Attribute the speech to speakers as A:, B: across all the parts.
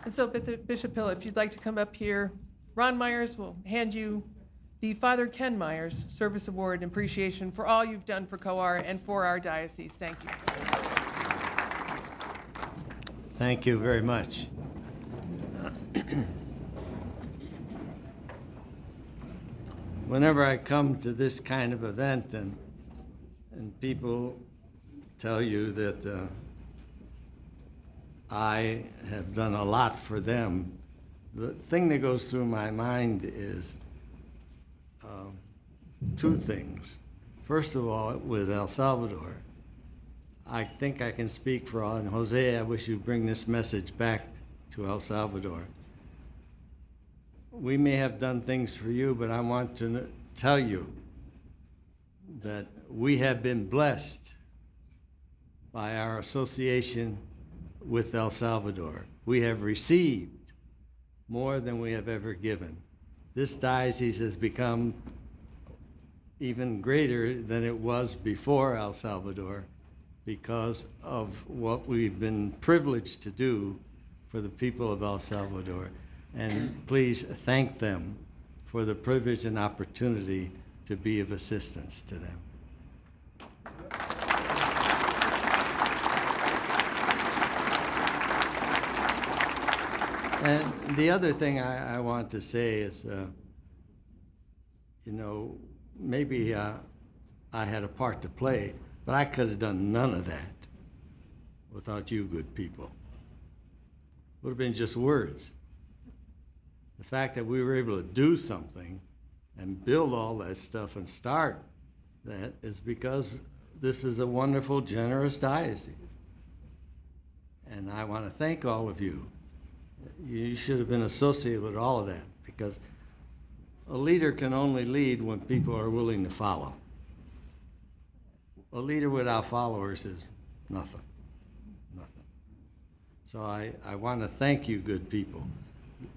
A: And so, Bishop Pilla, if you'd like to come up here, Ron Myers will hand you the Father Ken Myers Service Award in appreciation for all you've done for COAR and for our diocese. Thank you.
B: Thank you very much. Whenever I come to this kind of event and people tell you that I have done a lot for them, the thing that goes through my mind is two things. First of all, with El Salvador, I think I can speak for all, and Jose, I wish you'd bring this message back to El Salvador. We may have done things for you, but I want to tell you that we have been blessed by our association with El Salvador. We have received more than we have ever given. This diocese has become even greater than it was before El Salvador because of what we've been privileged to do for the people of El Salvador. And please thank them for the privilege and opportunity to be of assistance to them. And the other thing I want to say is, maybe I had a part to play, but I could have done none of that without you good people. Would have been just words. The fact that we were able to do something and build all that stuff and start that is because this is a wonderful, generous diocese. And I want to thank all of you. You should have been associated with all of that because a leader can only lead when people are willing to follow. A leader without followers is nothing, nothing. So I want to thank you, good people.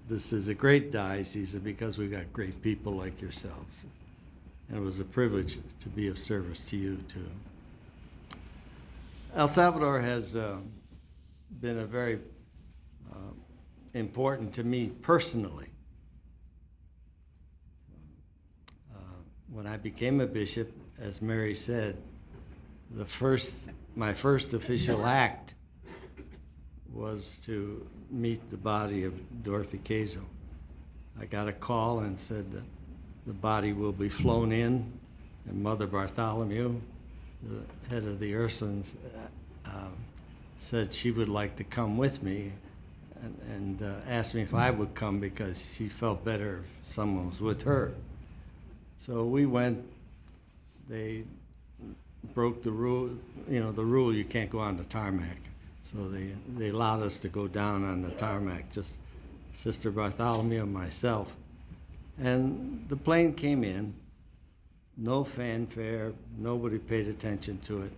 B: This is a great diocese because we've got great people like yourselves. And it was a privilege to be of service to you, too. El Salvador has been a very important to me personally. When I became a bishop, as Mary said, my first official act was to meet the body of Dorothy Kazel. I got a call and said that the body will be flown in, and Mother Bartholomew, the head of the Ursulines, said she would like to come with me and asked me if I would come because she felt better if someone was with her. So we went. They broke the rule, the rule you can't go on the tarmac. So they allowed us to go down on the tarmac, just Sister Bartholomew and myself. And the plane came in, no fanfare, nobody paid attention to it.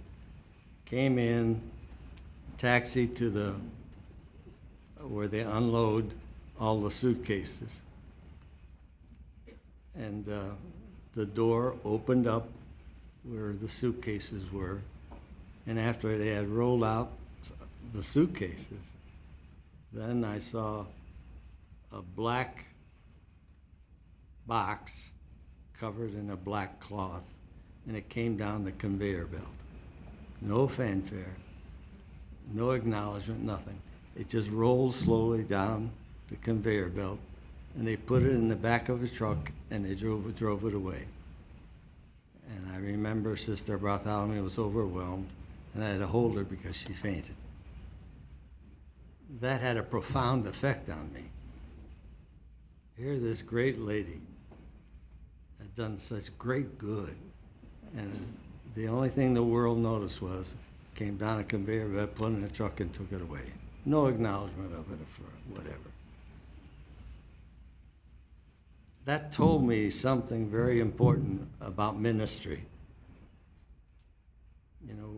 B: Came in, taxied to where they unload all the suitcases. And the door opened up where the suitcases were. And after they had rolled out the suitcases, then I saw a black box covered in a black cloth, and it came down the conveyor belt. No fanfare, no acknowledgement, nothing. It just rolled slowly down the conveyor belt, and they put it in the back of a truck, and they drove it away. And I remember Sister Bartholomew was overwhelmed, and I had to hold her because she fainted. That had a profound effect on me. Here, this great lady had done such great good, and the only thing the world noticed was came down a conveyor belt, put it in a truck, and took it away. No acknowledgement of it for whatever. That told me something very important about ministry.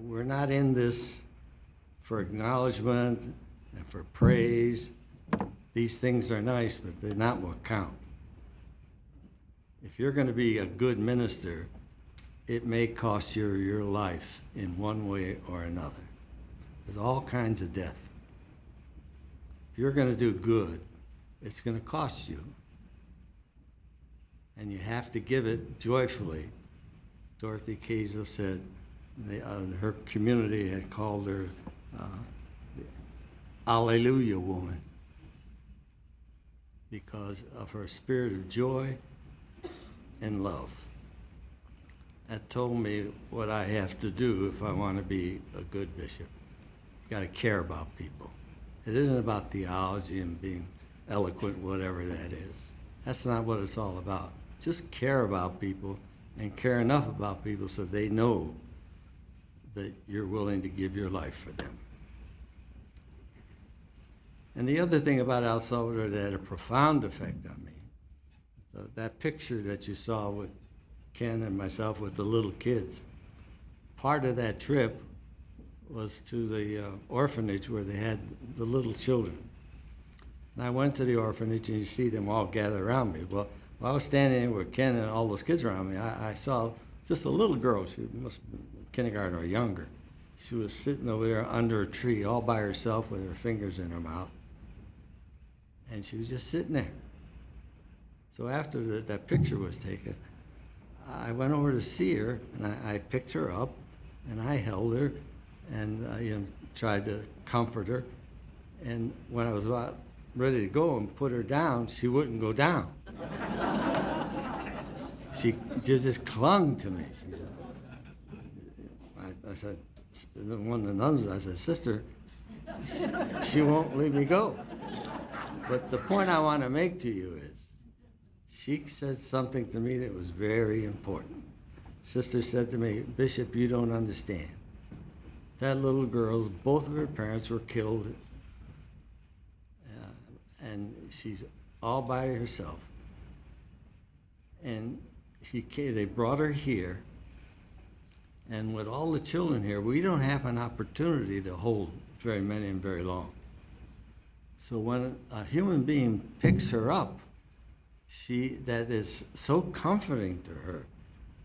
B: We're not in this for acknowledgement and for praise. These things are nice, but they're not what count. If you're going to be a good minister, it may cost you your life in one way or another. There's all kinds of death. you're going to do good, it's going to cost you. And you have to give it joyfully. Dorothy Kazel said her community had called her the Alleluia woman because of her spirit of joy and love. That told me what I have to do if I want to be a good bishop. You got to care about people. It isn't about theology and being eloquent, whatever that is. That's not what it's all about. Just care about people and care enough about people so they know that you're willing to give your life for them. And the other thing about El Salvador that had a profound effect on me, that picture that you saw with Ken and myself with the little kids, part of that trip was to the orphanage where they had the little children. And I went to the orphanage and you see them all gather around me. Well, while I was standing there with Ken and all those kids around me, I saw just a little girl. She must have been kindergarten or younger. She was sitting over there under a tree all by herself with her fingers in her mouth. And she was just sitting there. So after that picture was taken, I went over to see her, and I picked her up, and I held her, and tried to comfort her. And when I was about ready to go and put her down, she wouldn't go down. She just clung to me. She said, I said, one of the nuns, I said, "Sister, she won't leave me go." But the point I want to make to you is, she said something to me that was very important. Sister said to me, "Bishop, you don't understand. That little girl's, both of her parents were killed, and she's all by herself. And they brought her here, and with all the children here, we don't have an opportunity to hold very many and very long. So when a human being picks her up, that is so comforting to her.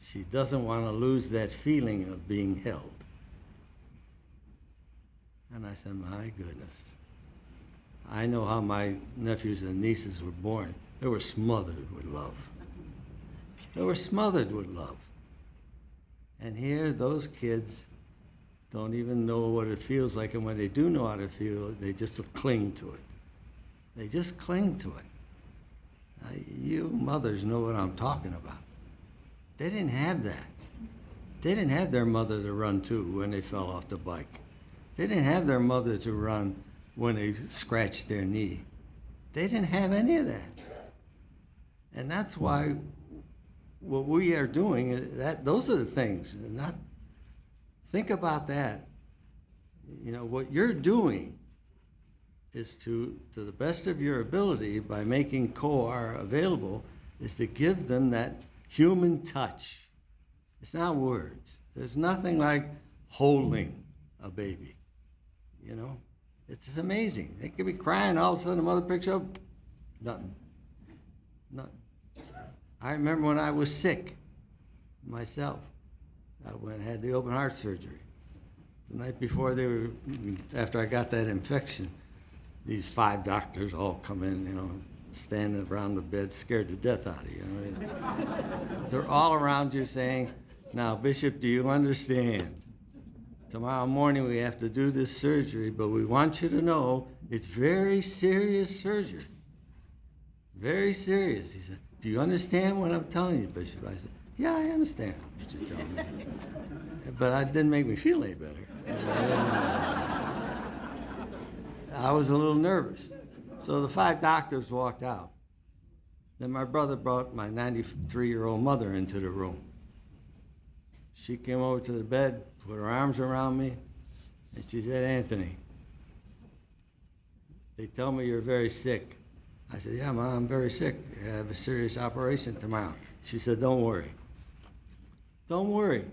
B: She doesn't want to lose that feeling of being held." And I said, my goodness. I know how my nephews and nieces were born. They were smothered with love. They were smothered with love. And here, those kids don't even know what it feels like, and when they do know how to feel, they just cling to it. They just cling to it. Now, you mothers know what I'm talking about. They didn't have that. They didn't have their mother to run to when they fell off the bike. They didn't have their mother to run when they scratched their knee. They didn't have any of that. And that's why what we are doing, those are the things. Think about that. What you're doing is to the best of your ability, by making COAR available, is to give them that human touch. It's not words. There's nothing like holding a baby. It's just amazing. They could be crying, all of a sudden the mother picks up, nothing. I remember when I was sick myself. I had the open heart surgery. The night before after I got that infection, these 5 doctors all come in, standing around the bed, scared to death out of you. They're all around you saying, "Now, Bishop, do you understand? Tomorrow morning we have to do this surgery, but we want you to know it's very serious surgery. Very serious." He said, "Do you understand what I'm telling you, Bishop?" I said, "Yeah, I understand what you're telling me." But it didn't make me feel any better. I was a little nervous. So the 5 doctors walked out. Then my brother brought my 93-year-old mother into the room. She came over to the bed, put her arms around me, and she said, "Anthony, they tell me you're very sick." I said, "Yeah, Mom, I'm very sick. I have a serious operation tomorrow." She said, "Don't worry. Don't worry.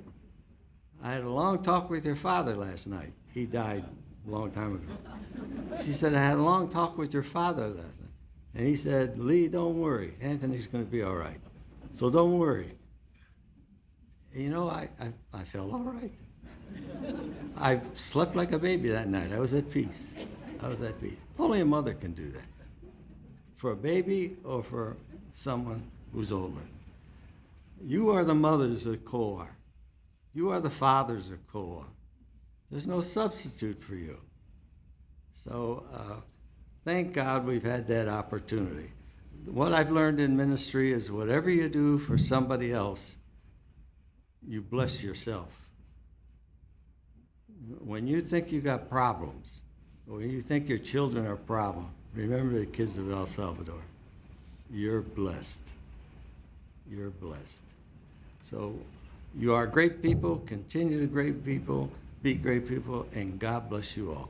B: I had a long talk with your father last night. He died a long time ago." She said, "I had a long talk with your father last night. And he said, 'Lee, don't worry. Anthony's going to be all right. So don't worry.'" I felt all right. I slept like a baby that night. I was at peace. Only a mother can do that. For a baby or for someone who's older. You are the mothers of COAR. You are the fathers of COAR. There's no substitute for you. So thank God we've had that opportunity. What I've learned in ministry is whatever you do for somebody else, you bless yourself. When you think you got problems, or when you think your children are a problem, remember the kids of El Salvador. You're blessed. You're blessed. So you are great people, continue to be great people, and God bless you all.